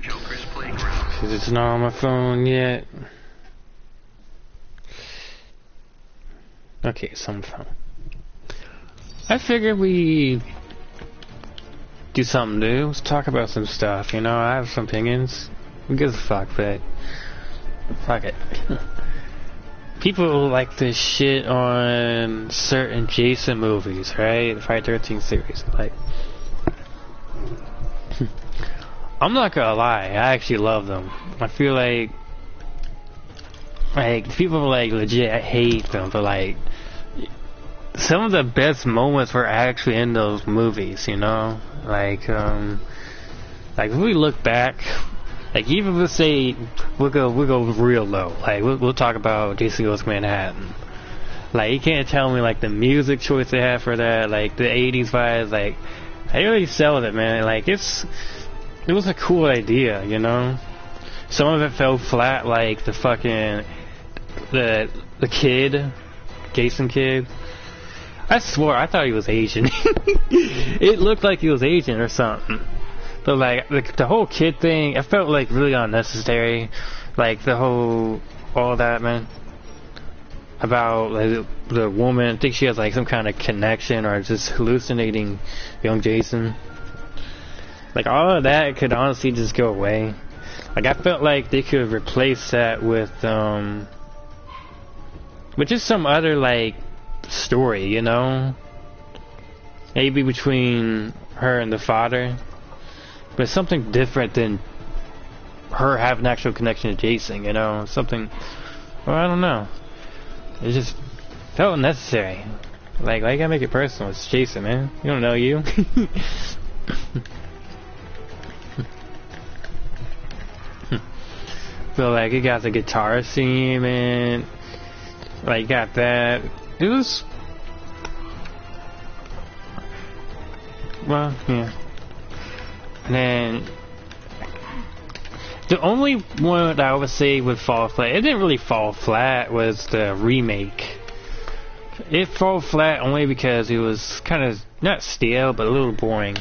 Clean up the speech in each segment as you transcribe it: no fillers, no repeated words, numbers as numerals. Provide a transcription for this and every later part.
Cause it's not on my phone yet. Okay, it's on the phone. I figured we do something new. Let's talk about some stuff, you know, I have some opinions. Who gives a fuck, but fuck it. People like this shit on certain Jason movies, right? The Friday the 13th series. Like, I'm not gonna lie, I actually love them. I feel like people like legit hate them, but like some of the best moments were actually in those movies, you know? Like if we look back, like even let's say we'll go real low. Like we'll talk about Jason Goes to Manhattan. Like you can't tell me like the music choice they have for that, like the 80s vibes, like they really sell it, man. Like it was a cool idea, you know? Some of it fell flat, like the fucking the kid, Jason kid. I swore I thought he was Asian. It looked like he was Asian or something. But like the whole kid thing, it felt like really unnecessary. Like the whole all that, man. About like the woman, I think she has like some kind of connection or just hallucinating young Jason. Like all of that could honestly just go away. Like I felt like they could replace that with just some other like story, you know? Maybe between her and the father. But something different than her having an actual connection to Jason, you know? Something, well, I don't know. It just felt unnecessary. Like, why you gotta make it personal? It's Jason, man. You don't know you. So like it got the guitar theme and like got that. It was well, yeah. And then the only one that I would say would fall flat, it didn't really fall flat, was the remake. It fell flat only because it was kind of not stale but a little boring.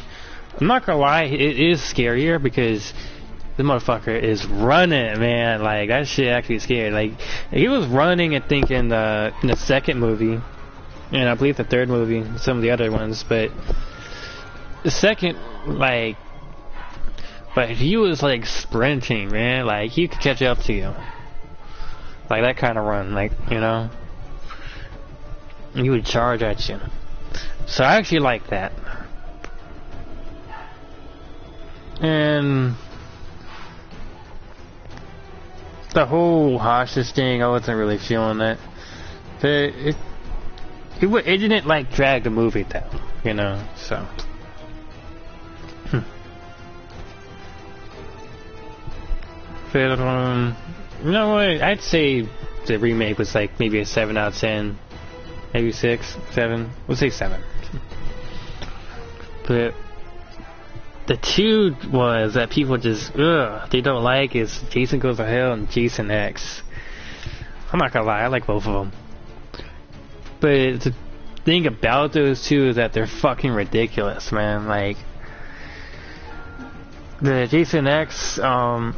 I'm not gonna lie, it is scarier because the motherfucker is running, man. Like that shit actually scary. Like he was running, and think in the second movie, and I believe the third movie, some of the other ones, but the second, like, but he was like sprinting, man. Like he could catch up to you, like that kind of run, like, you know, he would charge at you. So I actually like that. And the whole hostage thing, I wasn't really feeling that. But it didn't like drag the movie down, you know. So, but you know what? I'd say the remake was like maybe a 7 out of 10, maybe 6, 7. We'll say 7. But the two was that people just they don't like is Jason Goes to Hell and Jason X. I'm not gonna lie, I like both of them. But the thing about those two is that they're fucking ridiculous, man. Like the Jason X, I'm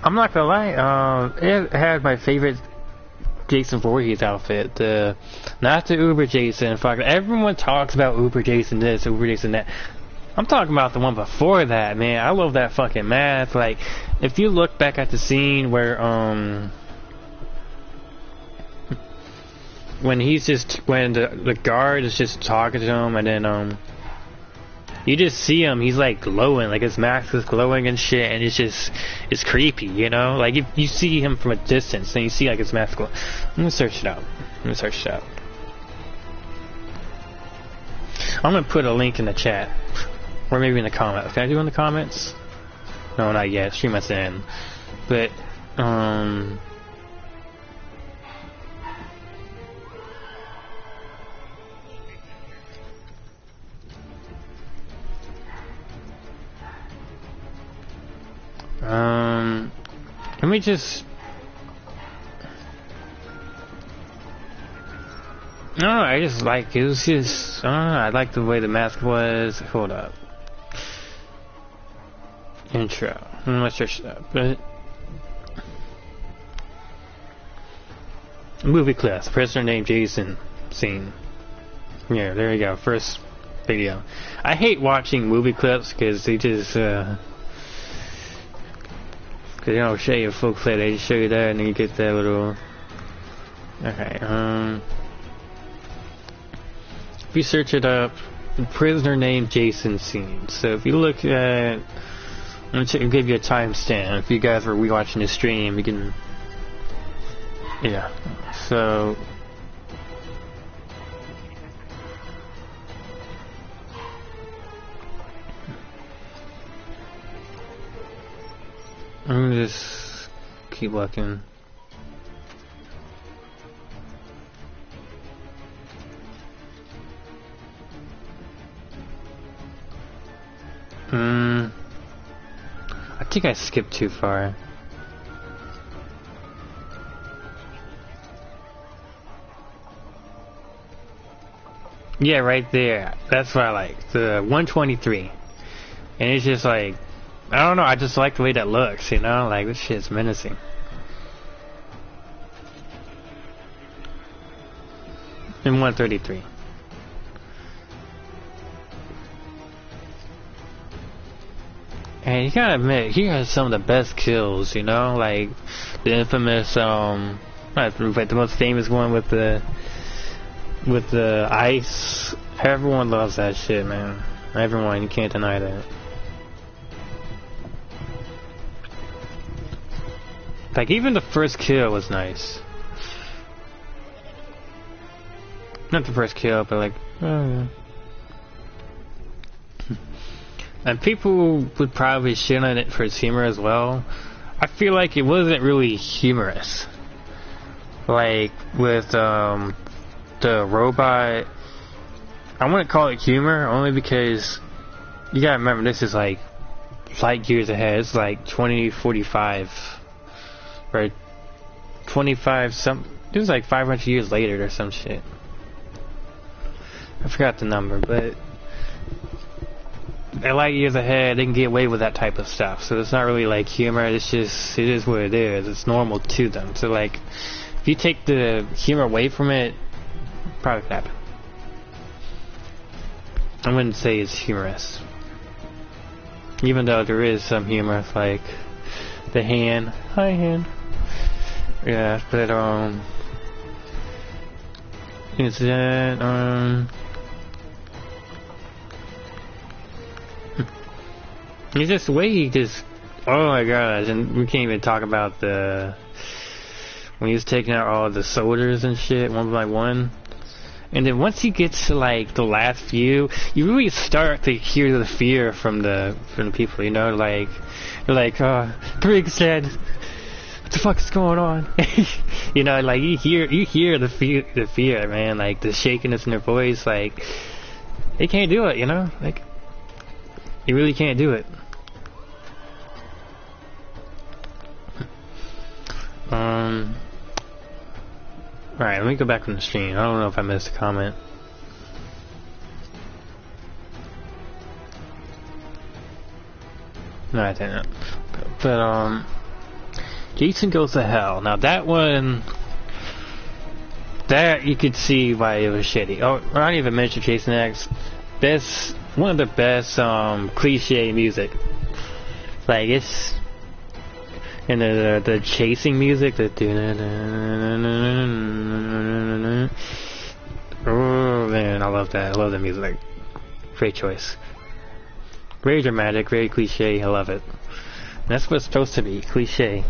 not gonna lie, it had my favorite Jason Voorhees outfit. Not the Uber Jason. Fuck, everyone talks about Uber Jason this, Uber Jason that. I'm talking about the one before that, man. I love that fucking mask. Like, if you look back at the scene where when the guard is just talking to him, and then you just see him, he's like glowing, like his mask is glowing and shit, and it's creepy, you know? Like if you see him from a distance, then you see like his mask glow. I'm gonna search it out. I'm gonna put a link in the chat. Or maybe in the comments. Can I do in the comments? No, not yet. Stream must end. But, let me just... No, I just like, it was just, I like the way the mask was. Hold up. intro. Let's search that. But movie clips. Prisoner named Jason scene. Yeah, there you go. First video. I hate watching movie clips because they just because they don't show you a full clip. They just show you that and then you get that little. Okay. If you search it up, prisoner named Jason scene. So if you look at, I'm gonna give you a timestamp. If you guys were rewatching the stream, you can. Yeah. So. I'm gonna just keep looking. I think I skipped too far. Yeah, right there. That's what I like. The 123. And it's just like, I don't know, I just like the way that looks, you know? Like, this shit's menacing. And 133. And you gotta admit, he has some of the best kills, you know? Like, the infamous, like the most famous one with the ice. Everyone loves that shit, man. Everyone, you can't deny that. Like, even the first kill was nice. Not the first kill, but like, oh yeah. And people would probably shit on it for its humor as well. I feel like it wasn't really humorous. Like, with, the robot, I wouldn't call it humor, only because you gotta remember this is like light years ahead. It's like 2045 or 25 some. It was like 500 years later or some shit. I forgot the number, but they're light years ahead. They can get away with that type of stuff. So it's not really like humor. It's just, it is what it is. It's normal to them. So like, if you take the humor away from it, probably could happen. I wouldn't say it's humorous, even though there is some humor, like the hand. Hi, hand. Yeah, but is that it's just the way he just. Oh my gosh! And we can't even talk about the when he was taking out all the soldiers and shit one by one. And then once he gets to like the last few, you really start to hear the fear from the people, you know, like they're like, Griggs said, what the fuck is going on? You know, like you hear the fear, man, like the shakiness in their voice, like they can't do it, you know, like you really can't do it. Alright, let me go back on the stream. I don't know if I missed a comment. No, I didn't. But, Jason Goes to Hell. Now that one, that you could see why it was shitty. Oh, I don't even mention Jason X. That's one of the best, cliche music. Like, it's... And the chasing music, the oh man, I love that. I love the music. Great choice. Very dramatic, very cliche. I love it. And that's what it's supposed to be, cliche.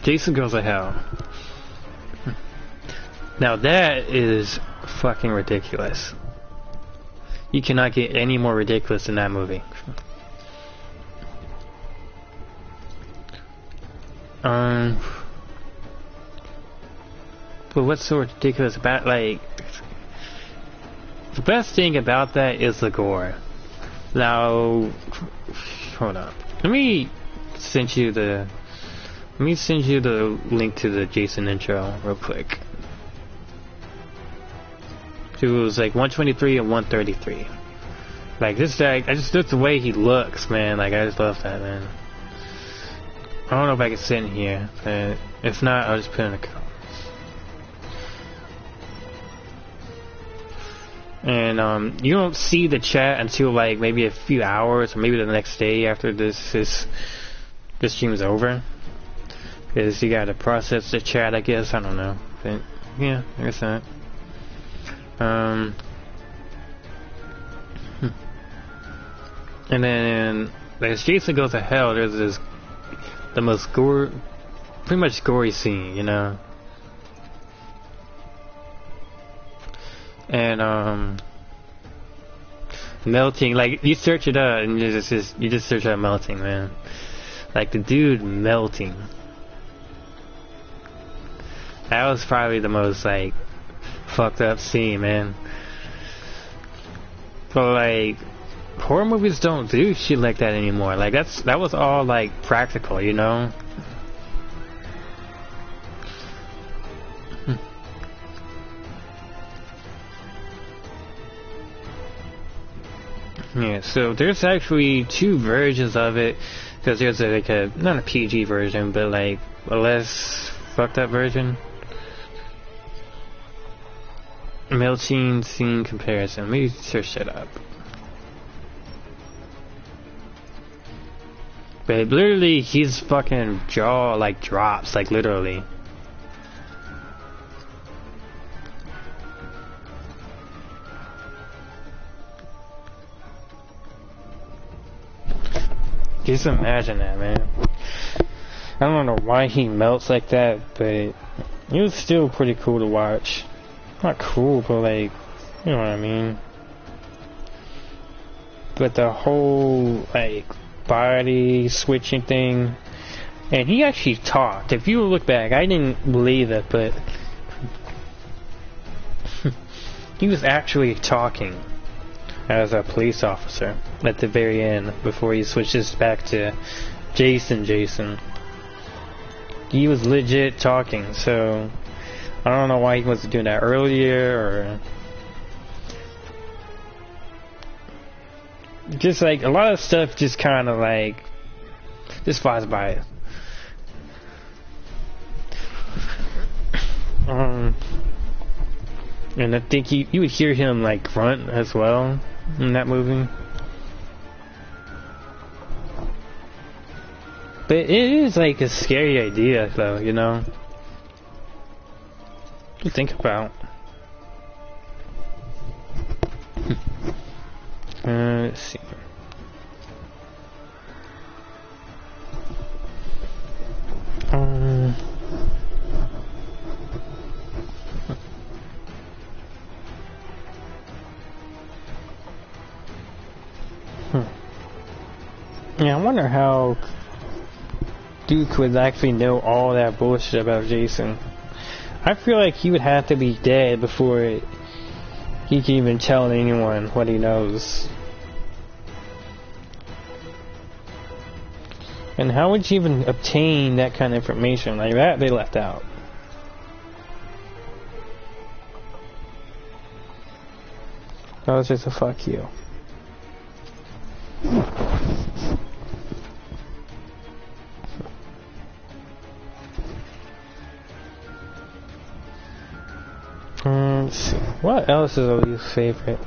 Jason Goes to Hell. Now that is fucking ridiculous. You cannot get any more ridiculous than that movie. But what's so ridiculous about, like, the best thing about that is the gore. Now, hold up. Let me send you the link to the Jason intro real quick. who's like 123 and 133. Like this guy, just the way he looks, man. Like I just love that, man. I don't know if I can sit in here, but if not, I'll just put it in the comments. And you don't see the chat until like maybe a few hours or maybe the next day after this stream is over, because you gotta process the chat, I guess. I don't know, but yeah, there's that. And then as Jason goes to hell, there's the most pretty much gory scene, you know. And melting, like you search it up and you just search out melting, man. Like the dude melting. That was probably the most like fucked up scene, man. But like horror movies don't do shit like that anymore. Like that was all like practical, you know. Yeah, so there's actually two versions of it, because there's like a not a PG version, but like a less fucked up version. Melting scene comparison. Let me search that up. But literally, his fucking jaw like drops, like literally. Just imagine that, man. I don't know why he melts like that, but it was still pretty cool to watch. Not cool, but like, you know what I mean. But the whole like body switching thing, and he actually talked. If you look back, I didn't believe it, but he was actually talking as a police officer at the very end before he switches back to Jason. He was legit talking, so I don't know why he wasn't doing that earlier, or just like a lot of stuff just kind of like just flies by. And I think you would hear him like grunt as well in that movie. But it is like a scary idea though, you know, to think about. Let's see. Yeah, I wonder how Duke would actually know all that bullshit about Jason. I feel like he would have to be dead before he can even tell anyone what he knows. And how would you even obtain that kind of information? Like that they left out. That was just a fuck you. Let's see. What else is a least favorite?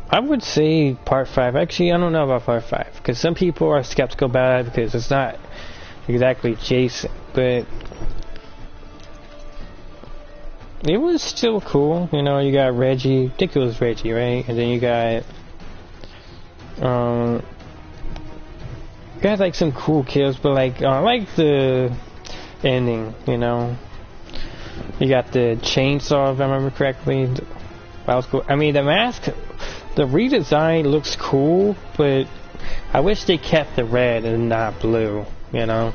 I would say part 5. Actually, I don't know about part 5, because some people are skeptical about it because it's not exactly Jason, but it was still cool. You know, you got Reggie. I think it was Reggie, right? And then you got like some cool kills, but like I like the ending, you know. You got the chainsaw, if I remember correctly. That was cool. I mean, the mask, the redesign looks cool, but I wish they kept the red and not blue, you know.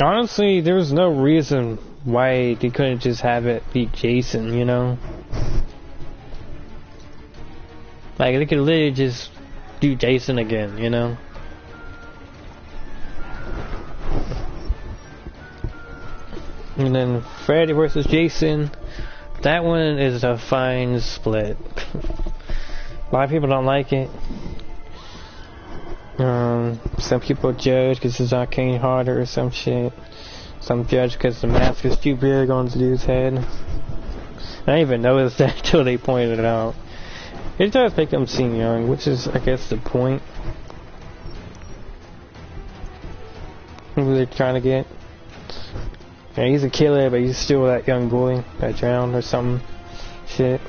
Honestly, there's no reason why they couldn't just have it be Jason, you know. Like, they could literally just do Jason again, you know? And then Freddy versus Jason, that one is a fine split. A lot of people don't like it. Some people judge because it's arcane harder or some shit. Some judge because the mask is too big on the dude's head. I didn't even notice that until they pointed it out. It does make them seem young, which is, I guess, the point. Who they're trying to get. Yeah, he's a killer, but he's still that young boy that drowned or some shit.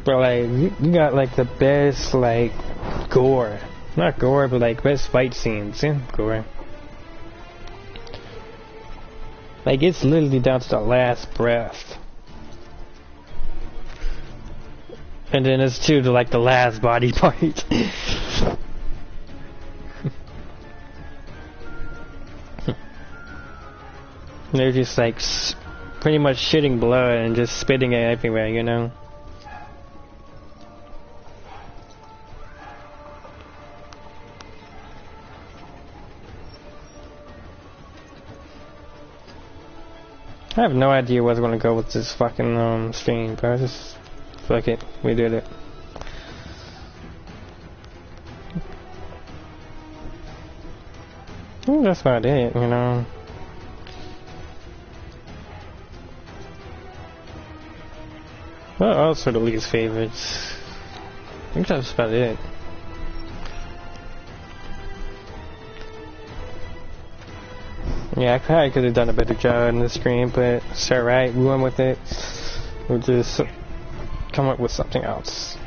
But like, you got like the best like gore. Not gore, but like best fight scenes in gore. Like, it's literally down to the last breath. And then it's to the, like, the last body part. They're just, like, pretty much shitting blood and just spitting it everywhere, you know? I have no idea what's gonna go with this fucking stream, but just fuck it, we did it. That's about it, you know. What else are the least favorites? I think that's about it. Yeah, I probably could have done a better job in the stream, but it's alright, we went with it. We'll just come up with something else.